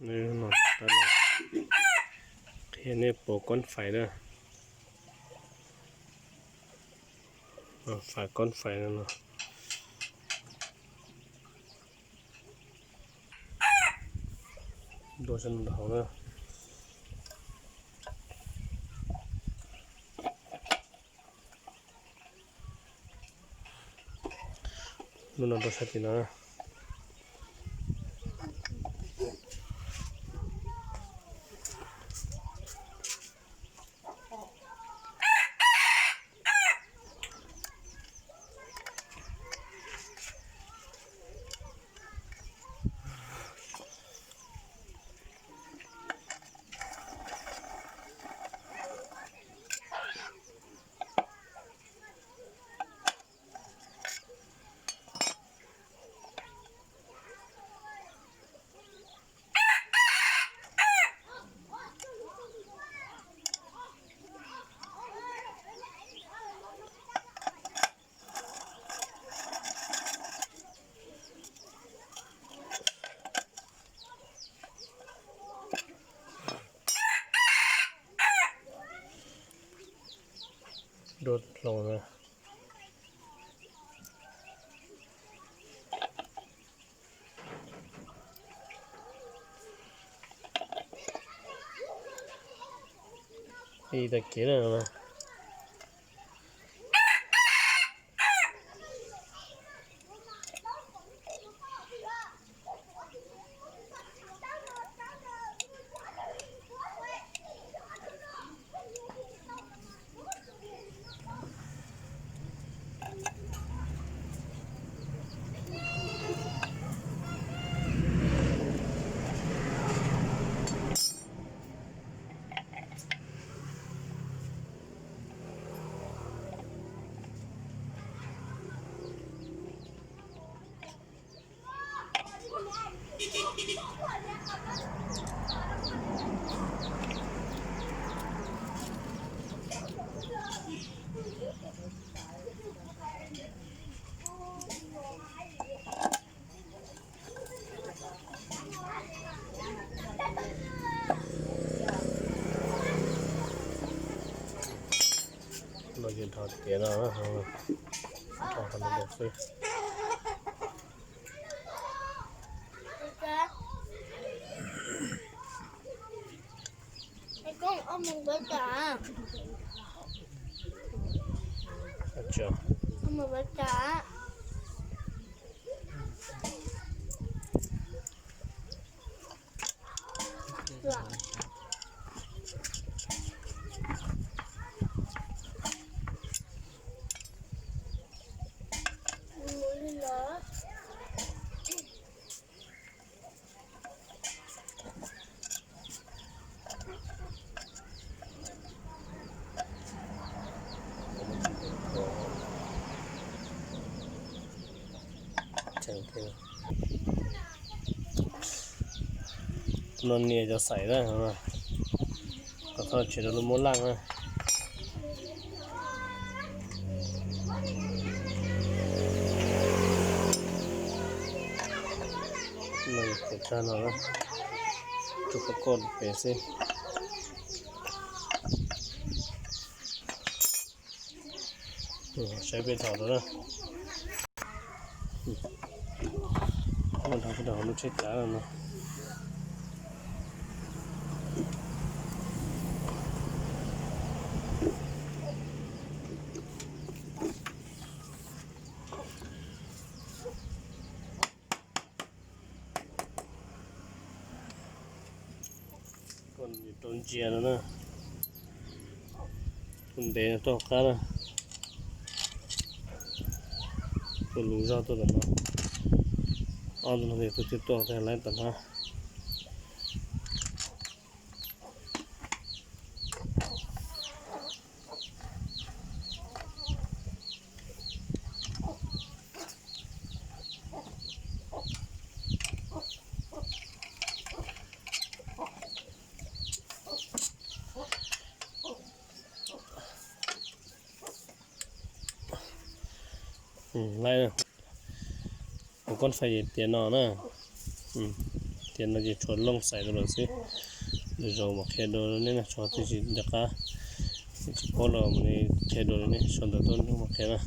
นี่นอนตลอดเห็นนี่โปะก้นไฟเด้อฝาก้นไฟนั่นเนาะดูฉันเดาเนาะนู่นน่ะดูฉันตีนะโดดลงนะอีตะเกียบนะเรายืนทอดเกียร์นะทอดกันแบบนี้ไอ้ก้องเอามือไว้จ้าअच्छा เอามือไว้จ้าหลับมือเลยเหรอจังเท่นนเนี่ยจะใส่ได้เหรอก็ทอดเฉดลูกมดล่างนะมันเกิดการอะไรจุกกดเปสิใช้ไปถอดแล้วนะมันทำให้เราไม่ใช่จ้าแล้วนะคนอยู่ต้นเจียนะนะคนเดินต่อกันนะคนรู้เจ้าตัวนั้นเอาตัวนี้ตัวติดต่อแต่ไรต่างหากไรนะผมก้นไฟเตียนนอนนะเ tiền là gì chuẩn lông xài rồi xí để rồi mà khe đồ này nè cho thì chỉ được cả chỉ có là mình khe đồ này chọn được thôi nhưng mà khe là